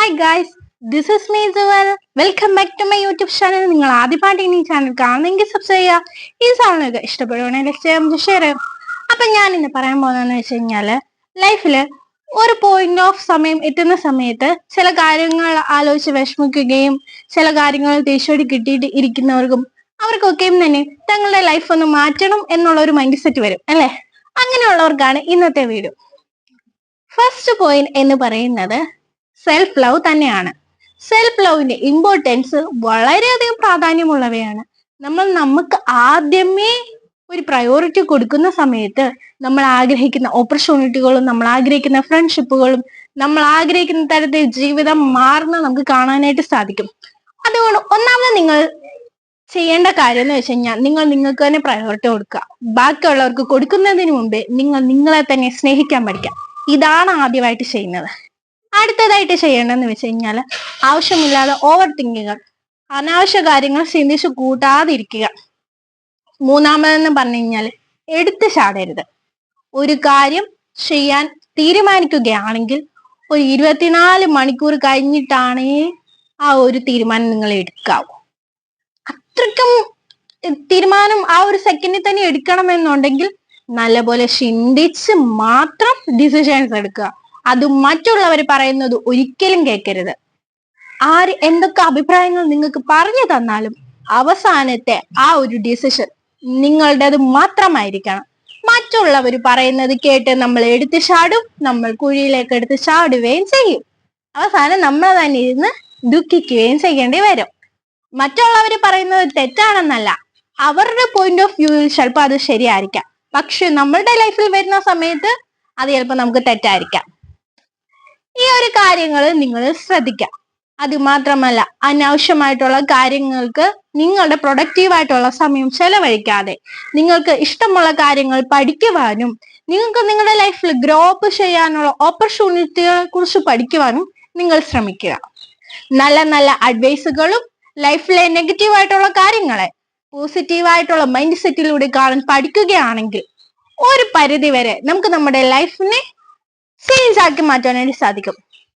Hi guys, this is me Jewel. Welcome back to my YouTube channel. നിങ്ങൾ ആദ്യമായിട്ട് ഈ channel കാണുന്നെങ്കിൽ subscribe ചെയ്യുക. ഈ ചാനലൊക്കെ ഇഷ്ടപ്പെടുവാണെങ്കിൽ ഷെയർ ചെയ്യാം. അപ്പൊ ഞാൻ ഇന്ന് പറയാൻ പോകുന്നതെന്ന് വെച്ച് കഴിഞ്ഞാല്, ലൈഫില് ഒരു പോയിന്റ് ഓഫ് സമയം എത്തുന്ന സമയത്ത് ചില കാര്യങ്ങൾ ആലോചിച്ച് വിഷമിക്കുകയും ചില കാര്യങ്ങൾ തിരിച്ചടി കിട്ടിയിട്ട് ഇരിക്കുന്നവർക്കും അവർക്കൊക്കെയും തന്നെ തങ്ങളുടെ ലൈഫ് ഒന്ന് മാറ്റണം എന്നുള്ള ഒരു മൈൻഡ് സെറ്റ് വരും അല്ലെ. അങ്ങനെയുള്ളവർക്കാണ് ഇന്നത്തെ വീഡിയോ. ഫസ്റ്റ് പോയിന്റ് എന്ന് പറയുന്നത് സെൽഫ് ലവ് തന്നെയാണ്. സെൽഫ് ലവിന്റെ ഇമ്പോർട്ടൻസ് വളരെയധികം പ്രാധാന്യമുള്ളവയാണ്. നമ്മൾ നമുക്ക് ആദ്യമേ ഒരു പ്രയോറിറ്റി കൊടുക്കുന്ന സമയത്ത് നമ്മൾ ആഗ്രഹിക്കുന്ന ഓപ്പർച്യൂണിറ്റികളും നമ്മൾ ആഗ്രഹിക്കുന്ന ഫ്രണ്ട്ഷിപ്പുകളും നമ്മൾ ആഗ്രഹിക്കുന്ന തരത്തിൽ ജീവിതം മാറുന്ന നമുക്ക് കാണാനായിട്ട് സാധിക്കും. അതുകൊണ്ട് ഒന്നാമത് നിങ്ങൾ ചെയ്യേണ്ട കാര്യം എന്ന് വെച്ച് കഴിഞ്ഞാൽ, നിങ്ങൾ നിങ്ങൾക്ക് തന്നെ പ്രയോറിറ്റി കൊടുക്കുക. ബാക്കിയുള്ളവർക്ക് കൊടുക്കുന്നതിന് മുമ്പേ നിങ്ങൾ നിങ്ങളെ തന്നെ സ്നേഹിക്കാൻ പഠിക്കുക. ഇതാണ് ആദ്യമായിട്ട് ചെയ്യുന്നത്. അടുത്തതായിട്ട് ചെയ്യേണ്ടതെന്ന് വെച്ച് കഴിഞ്ഞാൽ, ആവശ്യമില്ലാതെ ഓവർ തിങ്കിങ്ങുകൾ, അനാവശ്യ കാര്യങ്ങൾ ചിന്തിച്ച് കൂട്ടാതിരിക്കുക. മൂന്നാമതെന്ന് പറഞ്ഞു കഴിഞ്ഞാൽ, എടുത്തു ചാടരുത്. ഒരു കാര്യം ചെയ്യാൻ തീരുമാനിക്കുകയാണെങ്കിൽ ഒരു 24 മണിക്കൂർ കഴിഞ്ഞിട്ടാണ് ആ ഒരു തീരുമാനം നിങ്ങൾ എടുക്കാവൂ. അത്രയ്ക്കും തീരുമാനം ആ ഒരു സെക്കൻഡിൽ തന്നെ എടുക്കണമെന്നുണ്ടെങ്കിൽ നല്ലപോലെ ചിന്തിച്ച് മാത്രം ഡിസിഷൻസ് എടുക്കുക. അത് മറ്റുള്ളവർ പറയുന്നത് ഒരിക്കലും കേൾക്കരുത്. ആര് എന്തൊക്കെ അഭിപ്രായങ്ങൾ നിങ്ങൾക്ക് പറഞ്ഞു തന്നാലും അവസാനത്തെ ആ ഒരു ഡിസിഷൻ നിങ്ങളുടേത് മാത്രമായിരിക്കണം. മറ്റുള്ളവർ പറയുന്നത് കേട്ട് നമ്മൾ എടുത്ത് ചാടും, നമ്മൾ കുഴിയിലേക്ക് എടുത്ത് ചാടുകയും ചെയ്യും. അവസാനം നമ്മൾ തന്നെ ഇരുന്ന് ദുഃഖിക്കുകയും ചെയ്യേണ്ടി വരും. മറ്റുള്ളവർ പറയുന്നത് തെറ്റാണെന്നല്ല, അവരുടെ പോയിന്റ് ഓഫ് വ്യൂവിൽ ചിലപ്പോൾ അത് ശരിയായിരിക്കാം. പക്ഷെ നമ്മളുടെ ലൈഫിൽ വരുന്ന സമയത്ത് അത് ചിലപ്പോൾ നമുക്ക് തെറ്റായിരിക്കാം. ഈ ഒരു കാര്യങ്ങൾ നിങ്ങൾ ശ്രദ്ധിക്കാം. അത് മാത്രമല്ല, അനാവശ്യമായിട്ടുള്ള കാര്യങ്ങൾക്ക് നിങ്ങളുടെ പ്രൊഡക്റ്റീവായിട്ടുള്ള സമയം ചെലവഴിക്കാതെ നിങ്ങൾക്ക് ഇഷ്ടമുള്ള കാര്യങ്ങൾ പഠിക്കുവാനും നിങ്ങൾക്ക് നിങ്ങളുടെ ലൈഫിൽ ഗ്രോ അപ്പ് ചെയ്യാനുള്ള ഓപ്പർച്യൂണിറ്റികളെ കുറിച്ച് പഠിക്കുവാനും നിങ്ങൾ ശ്രമിക്കുക. നല്ല നല്ല അഡ്വൈസുകളും ലൈഫിലെ നെഗറ്റീവായിട്ടുള്ള കാര്യങ്ങളെ പോസിറ്റീവായിട്ടുള്ള മൈൻഡ് സെറ്റിലൂടെ കാണാൻ പഠിക്കുകയാണെങ്കിൽ ഒരു പരിധി വരെ നമുക്ക് നമ്മുടെ ലൈഫിനെ ചേഞ്ച് ആക്കി മാറ്റാനായിട്ട് സാധിക്കും.